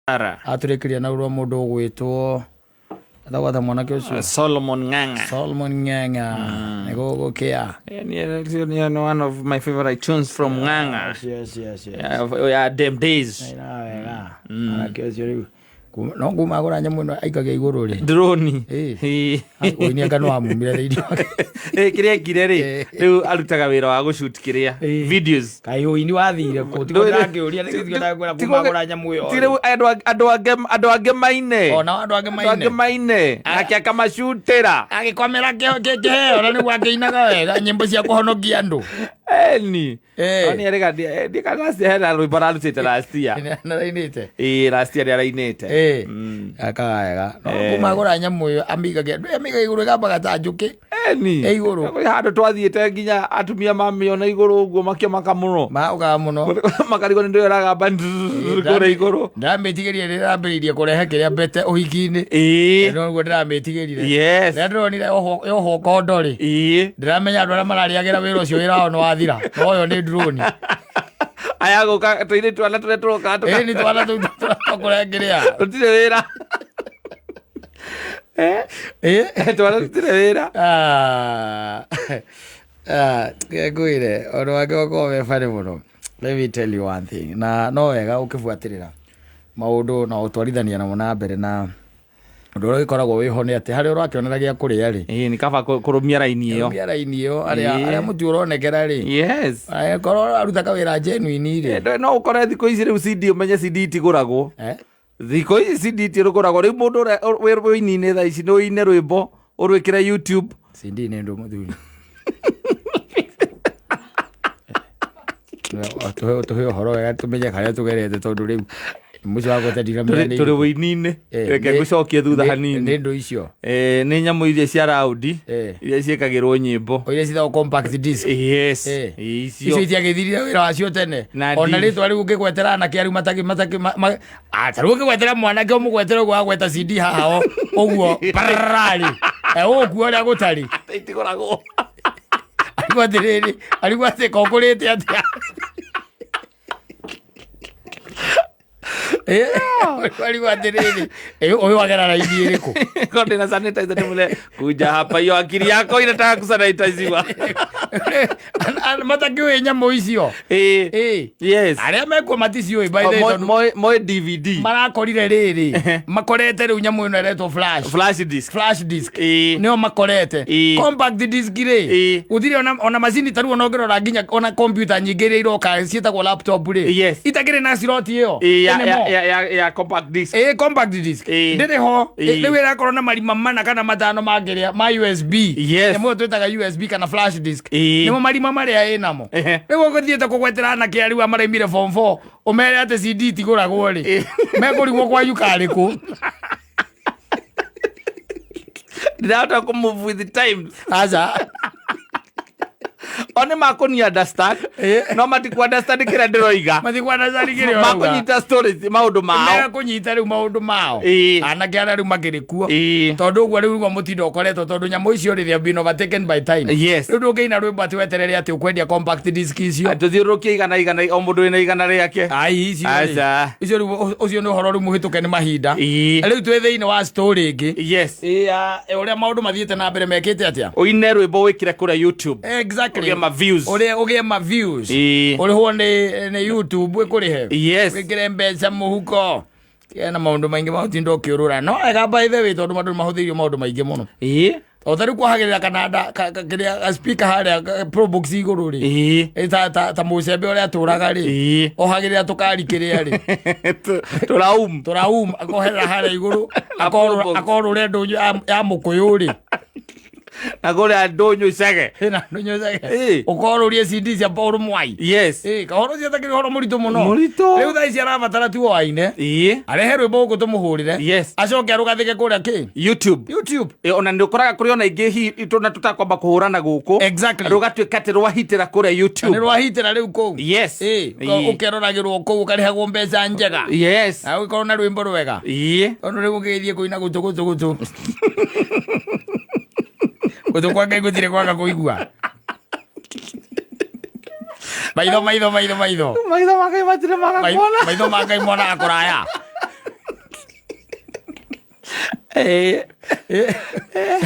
Aturikiria na urwa mundu gwitwo atawata mwanake ucio Solomon Ng'ang'a. Nego gokia. One of my favorite tunes from Ng'ang'a. Yes. Yeah, them days. Mwanake ucio no ngumagura nyamu no aikaga iguru ri drone oini anga no amumire thidi kiria kire ri riu arutaga wira wa gushoot kiria videos kai oini wathire ko tiga ngiuria ni githio ndagura kumagura nyamu yo tire andu age maine ona andu age maine akia kama shootera agikomera ke ona ni gwakeinaga wega nyimbo cia kuhonokia andu ni oni erega di kana hera rwimbo rarutite last year narainite last year arainite akawega no kumagura nyamu yo amiga iguru gambaga ta njuki ni iguru handu twathiite nginya atumia mamiona iguru uguo makimaka muno makarigo ni ndio ragamba kure iguru ndametigeria ndirambiririe kurehe kiria mbete uhiki-ini no guo ndirametigirire yes ndronire yoho kondori ndiramenya andu aria marariagira wira ucio wira ono wathira no yo ni drone aya guka tuire twana turoka ni twana tukurengeria tutire wira twana tutire wira ngwire ono wake goko fani muno. Let me tell you one thing, na no wega ukibuatirira maundu na utwarithania namo na mbere na undu uria ikoragwo wiho ni ati hari urakioneragia kuria ri ni kaba kurumia raini iyo aria muti uronekera ri yes korwo arutaga wira genuine ri no ukore thiko ici riu CD umenye CD itiguragwo thiko ici CD itiguragwo riu mundu wini-ini thaa ici no ine rwimbo urwikire YouTube CD ni ndu muthuri tuhe horo wega tumenye karia tugerete tondu riu mucio wa gutendira mene turi wini-ini reke gucokie thutha hanini ni ndu icio ni nyamu iria cia raudi iria ciikagirwo nyimbo iria cithao compact disc yes icio itiagithirire wira wacio tene ona ritwa riu ngigwetera anake ariu mataki taru ngigwetera mwanake umugwetera uguo agweta CD haha uguo parari uguo uria gutari itigoragwo arigwate kokurite atia arigwatiriri uyu wagera raini iriku konde na sanitizer nimule kuja hapa hiyo akili yako inataka kusanitiziwa matakiwe nyamu icio yes aria mekwo maticio by the way mo DVD marakorire riri makorete riu nyamu ino eretwo flash disk nio makorete compact disk ri uthire ona machine taru onongerora nginya ona computer nyingi ri iroka cietagwo laptop ri itagire na slot iyo ya compact disk compact disk ndire ho riu irakorwo na marima mana kana matano mangiria ma USB nimo twetaga USB kana flash disk nimo marima maria inamo riu uguthiete kugwetera anake ariu amaraimire form 4 umere ate CD tiguragwo ri mekurigwo kwa yukariku ndata ku move with the times aza one makoni understand no matiku understand kira ndiroiga makunyita stories maundu mao kunyita riu maundu mao anake ara riu magirikuo tondu uguo riu uguo mutindo ukoretwo tondu nyamu icio ri they have been overtaken by time riu ndungeina rwimbo ati weterere ati ukwendia compact disc icio tuthiurukie igana o mundu ina igana riake icio riu ucio ni uhoro riu muhituke ni mahinda riu twi thiini wa story ingi uria maundu mathiete na mbere mekite atia uine rwimbo wikire kuria YouTube exactly ugie ma views urihwo ni YouTube ikurihe wikire mbeca muhuko na maundu maingi mautindo ukiurura no ega by the way tondu mandu mahuthirio maundu maingi muno otaru kwahagirira kanada kiria speaker haria pro box iguru ri ta mucembe uria turaga ri ohagirira tukari kiria ri turaum akoherera haria iguru akorure ndu ya mukuyu ri na gore ndonyo cege ukorurie CD cia Paul Mwai kahoro cia takiri horo muritu muno riu thaa ici arabatara tu waine arehe rwimbo guku tumuhurire acoke arugathike kuria ki YouTube ona ndikoraga kuri ona ingi ituna tutakwamba kuhurana guku rugatuika ati rwahitira kuria YouTube ni rwahitira riu ku ukeroragirwo ku ukarihagwo mbeca njega na ukorwo na rwimbo rwega ono riu ngithie kuina gutu Kutu kwa ngai gutire kwaga kuigua. Maitho makai matire maga kuona. Maitho makai mwana akoraya.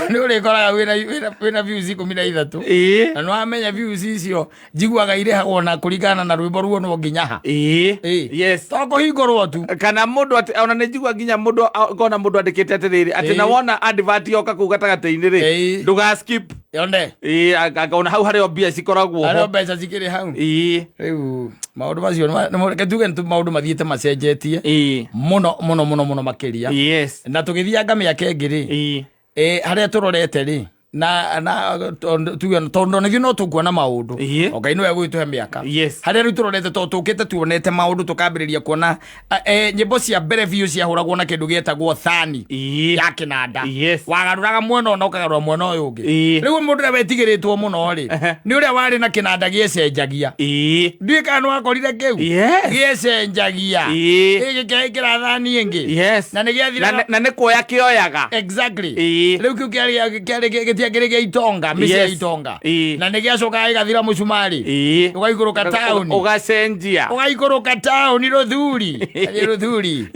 nä å rä koraga wä na views 13 na nä wamenya views icio njiguaga irä hagwo na kå ringana na rwä mbo ruo no nginya ha to kå hingårwo tu kana må ndå ona nä njigua nginya må ndå ngona må ndå andä kä te atä rä rä atä na wona advert yoka kå u gatagatä-inä rä ndå gaskip yonde akona hau harä o mbia cikoragwo harä o mbeca cikä rä hau rä u maå ndå macio nä tuge nä maå ndå mathiä te macenjetie må no makä ria na tå gä thianga mä aka ä ngä rä harä a tå rorete rä tondå nä no tå kuona maå ndå ngai nä wegå tå he mä aka harä a rä u tå rorete tå kä te tuonete maå ndå tå kambä rä ria kuona nyä mbo cia mbere biå ciahå ragwo na kä ndå gä etagwo thani ya kä nanda wagarå raga mwena å na å kagarå ra mwena å yå å ngä rä u må ndå rä a wetigä rä two må no rä nä å rä a warä na kä nanda gä cenjagia nduä kana nä wakorire kä u gä cenjagia gä kä kä ra thani ä ngä na nä gä athira na nä kuoya kä oyaga rä u kä u kä tiagä gä itonga mä cia itonga na nä gä acokaga gä gathira må cumarä å gaikå rå ka taåni å gacenjia å gaikå rå ka taåni rå thuri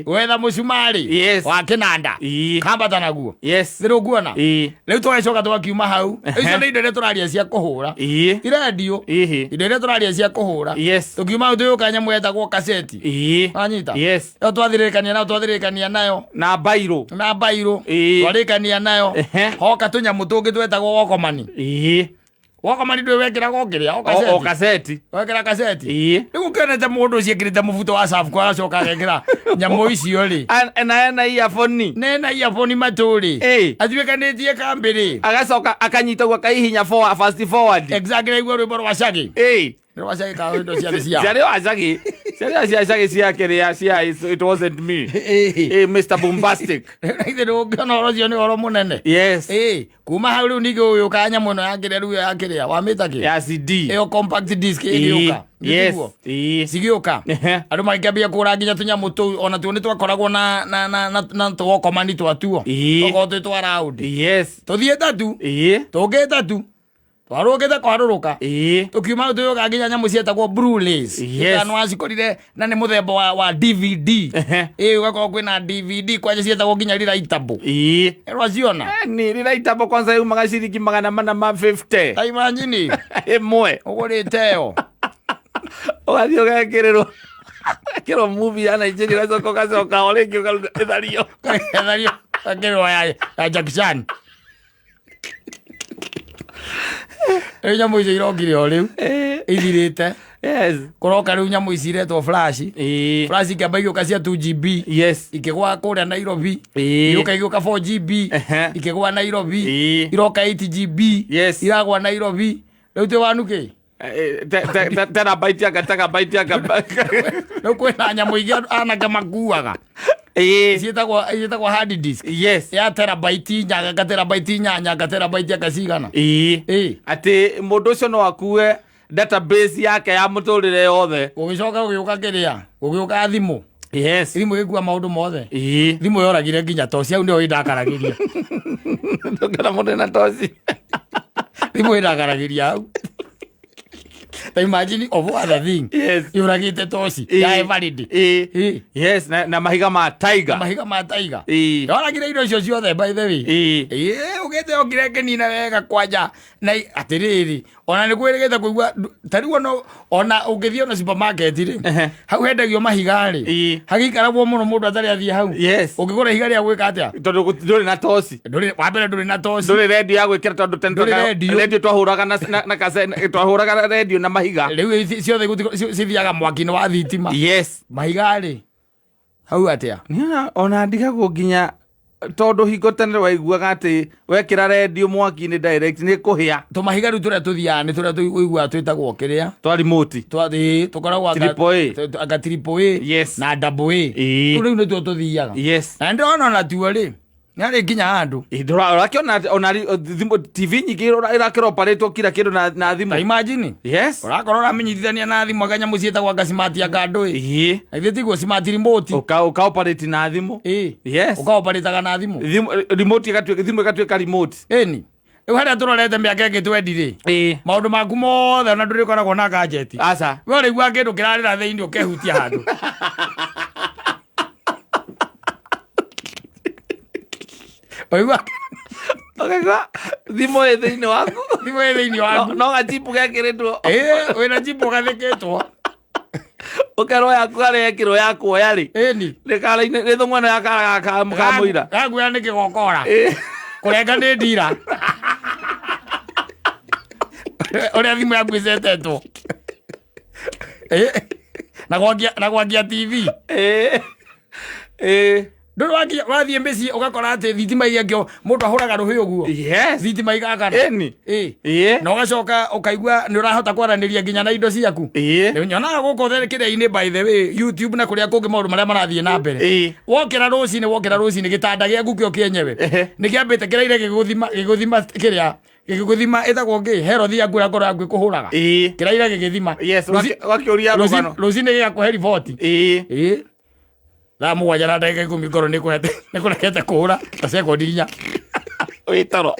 wetha må cumarä wa kä nanda kambata naguo thä rå nguona rä u tå gacoka tå gakiuma hau icio nä indo iria tå raria cia kå hå ra irendio indo iria tå raria cia kå hå ra tå kiuma hau tå yå ka nyamå yetagwo kaseti anyita ä yo twathä rä kania nayo na mbairå twarä kania nayo hoka tå nyamå tå ngä twetagwo wokomani ndå wekä raga å kä rä a kaseti wekä ra kaseti rä u kä onete må ndå å ciä kä rä te må buto wa cabu agacoka agekä ra nyamå icio rä ena iaboni nena iaboni matå rä atuä kanä tie kambä rä agacoka akanyitagwo akaihinya fast forward igua rwä mbo rwa cagä rwacagä ka indo ciarä ciarä wacagä ciacagä ciakä rä a cia it wasn't me Mr Bombastic ithä ndå ngä ona å cio nä horo må nene kuma hau rä u ningä å yå ka nyamå ä no yakä rä a rä u yakä rä a wamä ta kä ya CD ä yo compact disc ä gä å ka cigä å ka andå magä ambia kå ra nginya tå nyamå tå u ona tuo nä twakoragwo na tå wokomani twatuo tokorwo twä twa raundi tå thiä tatu tå ngä tatu twarå ngä te kwarå rå ka tå kiuma tå yå ka nginya nyamå cietagwo nä wacikorire na nä må themba wa DVD å gakorwo kwä na DVD kwanja cietagwo nginya riraitabo rwaciona ni riraitabo kwanza yumaga ciringi 450 taimanyini ĩmwe å gå rä teyo ũgathiĩ ũgekĩrĩrwo kä movie ya Nigeria gacoka o rĩngĩ ũgathario akĩrwo ya Jackson nyamå icio irokire o rä u ithirä te kå roka rä u nyamå ici iretwo flash ikä amba igä å ka cia 2GB ikä gwa kå rä a Nairobi igä å ka igä å ka 4GB ikä gwa Nairobi iroka 8GB iragwa Nairobi rä u tä wanu kä terabyte anga rä u kwä na nyamå ingä anake makuaga ciätagwo hard disk ya terabyte inyanya gaterabyte akacigana atä må ndå å cio no akue database yake ya må tå rä re yothe gå gä coka gå gä å ka kä rä a gå gä å ka thimå thimå gä kua maå ndå mothe thimå yoragire nginya toci au nä o indakaragä ria ndångä må ndå na toci thimå indakaragä ria au ta imagine of other thing yuragite toci ya everyday na mahiga ma tiger yoragire indo icio ciothe by the way ugite ogire kenina wega kwanja na atiriri ona nä kwä rä gä te kå igua tarä ona å ngä thiä ona supermarket rä hau hendagio mahiga rä hagäikaragwo må no må ndå atarä athiä hau å ngä gå ra ihiga rä a gwä ka atä a tondå ndå rä na toci wambere ndå rä na toci ndå rä redio ya gwä kä ra tondå redio twahå raga redio na mahiga rä u ciothe cithiaga mwaki-inä wa thitima mahiga rä hau atä a ona ndigagwo nginya tondå hingo tene waiguaga atä wekĩra redio mwaki-inĩ direct nĩ kũhĩa tũmahiga rĩu tũrĩa tũthiaga nĩ tũrĩa tũiguaga twĩtagwo kĩrĩa twa remote tũkoragwo anga triple A na double A rĩu nĩtuo tũthiaga na ndĩrona ona tuo rĩ nari nginya handå ũrakiona ona TV nyingĩ ĩrakĩroparätwo kira kĩndũ na thimũ imagine ũrakorwo ũramenyithania na thimũ akanyamũ ciĩtagwo anga smart ya ngandũ na ithuĩ tiguo smart remote ũkaoperate na thimũ ũkaoperataga na thimũ remote thimũ ĩgatuĩka remote ĩni rĩu harĩa tũrorete mĩaka ĩngĩ twendi rĩ maũndũ maku mothe ona ndũrĩkoragwo na gadget aca we ũrĩigua kĩndũ kĩrarĩra thĩinĩ ũkehutia handũ Oigua Okaigua thimo ĩ thĩinĩ waku. Thimo ĩ thĩinĩ waku. No gachipu gekĩrĩtwo. Wĩna chipu gathĩkĩtwo. Ũkerwo yaku harĩa ĩkĩrwo ya kuoya rĩ. Ĩni. Nĩ thũng'wana ya kara ka mũira. Gakuoya nĩ kĩgokora. Kũrenga nĩ ndira. Ũrĩa thimũ yaku ĩcetetwo. Na gwakia TV. Ndũrĩ wathiĩ mĩciĩ ũgakora atĩ thitima igakĩo mũndũ ahũraga rũhĩ ũguo. Yes. Thitima igakana. Ĩni. Na ũgacoka ũkaigua nĩ ũrahota kwaranĩria nginya na indo ciaku. Nyonaga gũkũ kĩrĩa-inĩ by the way YouTube na kũrĩa kũngĩ maũndũ marĩa marathiĩ na mbere. Wokĩra rũcinĩ gĩtanda gĩaku kĩo kĩenyewe nĩ kĩambĩte kĩraire gĩgũthima kĩrĩa gĩgũthima ĩtagwo ngĩ health yaku ya ngoro yaku ĩkũhũraga. Kĩraire gĩgĩthima. Wakĩũria rũgano. Rũcinĩ gĩgakũhe riboti. Thaa mũgwanja na ndagĩka ikũmi ngoro nĩkũrekete kũhũra ta sekondi 4. Wĩtoro.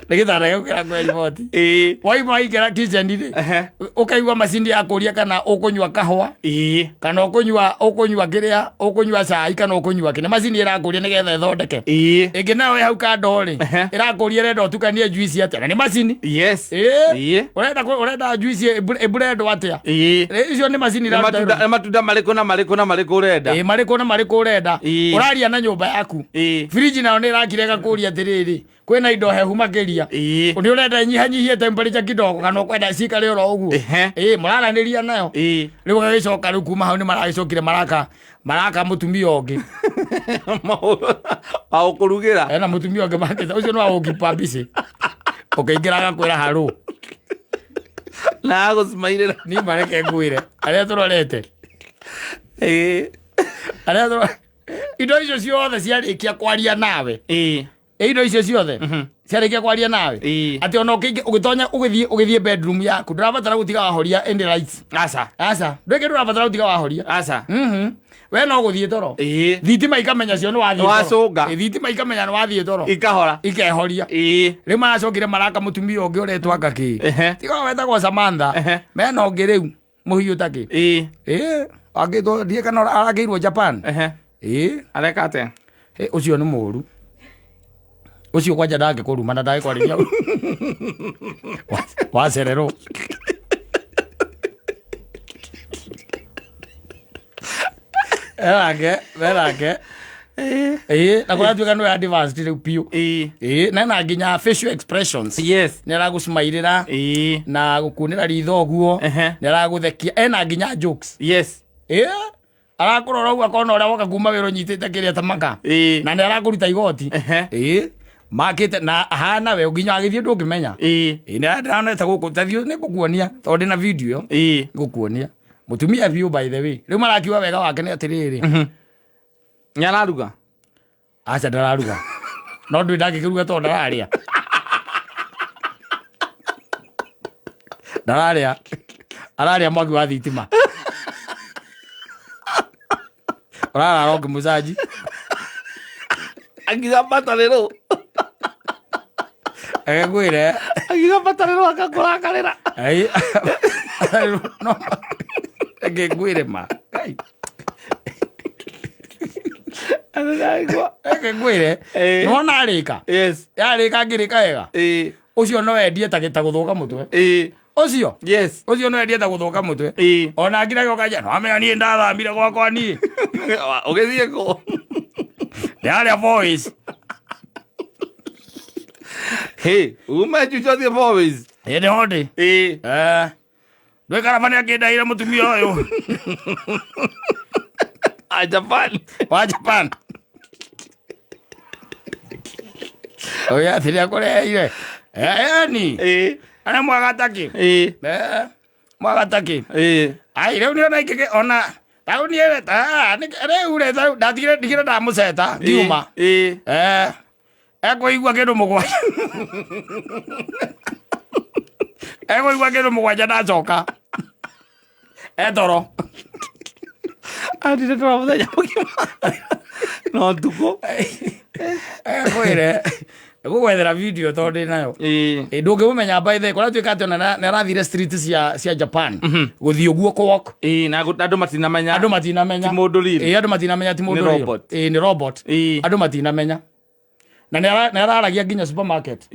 Nĩ gĩtanda gĩaku kĩrakũhe riboti. Waima waingĩra kitchen-inĩ ũkaigua macini ya kũria kana ũkũnyua kahũa kana ũkũnyua kĩrĩa ũkũnyua cai kana ũkũnyua kĩ. Nĩ macini ĩrakũria nĩgetha ĩthondeke. Ĩngĩ nayo ĩ hau kando rĩ ĩrakũria ĩrenda ũtukanie juice atĩa na nĩ macini. Ũrenda juice ĩburendwo atĩa. Icio nĩ macini ĩraruta. Matunda marĩkũ na marĩkũ na marĩkũ ũrenda. Marĩkũ na marĩkũ ũrenda. Ũraria na nyũmba yaku. Fridge nayo nĩ ĩrakire gakũria atĩrĩrĩ kwĩna indo hehu makĩria. Nĩ ũrenda nyihanyihie temperature kidogo kana ũkwenda cikare oro ũguo. Mũraranĩria nayo. Rĩu gagĩcoka rĩu kuma hau nĩ maragĩcokire maraka mũtumia ũngĩ. Aũkũrugĩra. Na mũtumia ũngĩ makĩte ũcio no agũkipa mbici. Ũkĩingĩra agakwĩra harũ. Na agũcimairĩra. Niĩ mareke ngwĩre arĩa tũrorete. Arĩa tũrorete. Indo icio ciothe ciarĩkia kwaria nawe. Indo icio ciothe ciarĩkia kwaria nawe atĩ ona ũgĩtonya ũgĩthiĩ bedroom yaku ndũrabatara gũtiga wahoria end lights. Aca ndũrĩkĩ ndũrabatara gũtiga wahoria. We no gũthiĩ toro. Thitima ikamenya cio nĩ wathiĩ toro. Thitima ikamenya nĩ wathiĩ toro. Ikehoria. Rĩu maracokire maraka mũtumia ũngĩ ũretwo anga kĩ. Tiga wetagwo Samantha. Mena ũngĩ rĩu mũhiũ ta kĩ. Angĩtwo ndiĩ kana arakĩirwo Japan. Areka atĩa? Ũcio nĩ mũru. Ucio kwanja ndangĩkũruma na ndagĩkwarĩria wacererwo. Erake na kũratuĩka nĩ advanced rĩu biũ. Na nginya facial expressions nĩ aragũcimairĩra na gũkuonera ritho ũguo nĩ aragũthekia. Ena nginya jokes. Arakũrora ũguo akona ũrĩa woka kuma wĩra ũnyitĩte kĩrĩa ta maka na nĩ arakũruta igoti. Makĩte na ahana we nginya agĩthiĩ ndũngĩmenya. Nĩndĩraneta gũkũ tathiĩ nĩ ngũkuonia tondũ ndĩ na video ĩyo ngũkuonia mũtumia biũ by the way. Rĩu marakiuga wega wake nĩ atĩrĩrĩ nĩ araruga. Aca ndararuga no ndũĩ ndangĩkĩruga tondũ ndararĩa ararĩa mwaki wa thitima. Ũrarara ũkĩmũcanji agiga batarĩrwo. Ngwĩre agiga batarĩrwo akakũrakarĩra. No ngwĩre ma ngwĩre nona arĩka yarĩka ngĩrĩka wega ũcio no endie ta gũthũka mũtwe. Ũcio no endie ta gũthũka mũtwe. Ona ngiraga ũkanja no amenya niĩ ndathambire gwakwa niĩ. Ũgĩthiĩ kũ? Yarĩa voice. Umejuca thiĩ voice. Nĩ hondĩ. Ndũĩ karabani akĩndaire mũtumia ũyũ. Wa Japan. Oya thĩrĩa kũreheire. Ni arĩa mwagataki. Mwagataki. Ai rĩu nĩ ona ingĩ ona tau niĩ rĩu rĩ ndatigire ndamũceta ngiuma. Ekũigua kĩndũ mũgwanja. Ekũigua kĩndũ mũgwanja ndacoka. Toro. Ndire toro mũthenya mũgima. No tukũ. Kwĩre Gugwethera video to ndi nayo ndungimumenya by the way kora twikate na arathire street cia Japan guthii uguo walk na andu matinamenya ti mundu riri andu matinamenya ti mundu riri ni robot andu matinamenya na nĩararagia nginya supermarket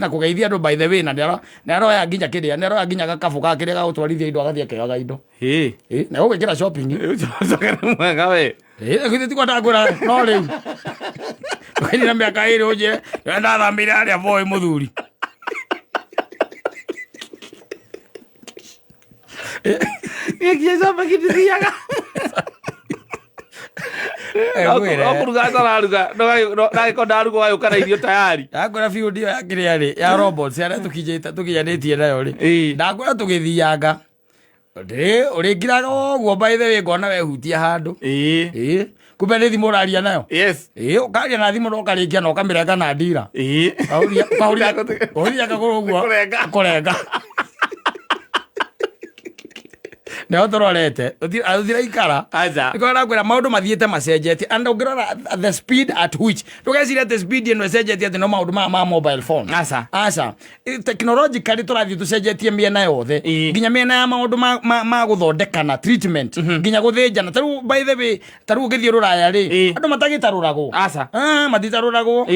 na kũgeithia andũ by the way na nĩaroya nginya kĩrĩa nĩaroya nginya gakabu ga kĩrĩa gagũtwarithia indo agathiĩ akĩoyaga indo na gũgĩkĩra shopping mwega we githĩ tikwenda kwĩra no rĩu kaini na mĩaka ĩrĩ ũnjĩre ndathamĩire harĩa boĩ mũthuri nĩekie shopping ndithiaga okuruga atararuga ndagĩko ndaruga wagĩũka na irio tayari ndakwĩra biũ ndio ya kĩrĩa rĩ ya robots arĩa tũkinyanĩtie nayo rĩ ndakwĩra tũgĩthianga ũrĩngiraga ũguo by the way ngona wehutia handũ kumbe nĩ thimũ ũraria nayo ũkaria na thimũ na ũkarĩkia na ũkamĩrenga na ndira ũhũthia kagũrũ ũguo kũrenga nĩho tũrorete ũthiraikara nĩko nakwĩra maũndũ mathiĩte macenjetie and ũngĩrora the speed at which ndũgeciria atĩ speed ĩno ĩcenjetie atĩ no maũndũ maya ma mobile phone aca technologically tũrathiĩ tũcenjetie mĩena yothe nginya mĩena ya maũndũ ma gũthondekana treatment nginya gũthĩnjana tarĩu by the way tarĩu ũngĩthiĩ rũraya rĩ andũ matagĩtarũragwo matitarũragwo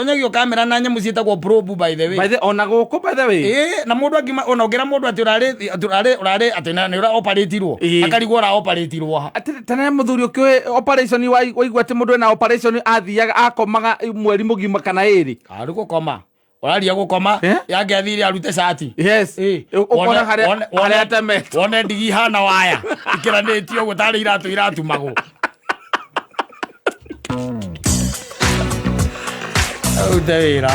onyagio kamera na nyamũ ciĩtagwo probe by the way ona gũkũ by the way na mũndũ angĩ ona ũngĩra mũndũ atĩ ũrarĩ atĩ nĩ operatirwo akarigwo ora operatirwo tene muthuri ukiwe operation waigua ati mundu ena operation athiaga akomaga mweri mugima kana iri ari gukoma oraria gukoma yake athire arute shati ukona haria teme wone ndigi hana waya ikiranitio gutari iratumagwo au tawira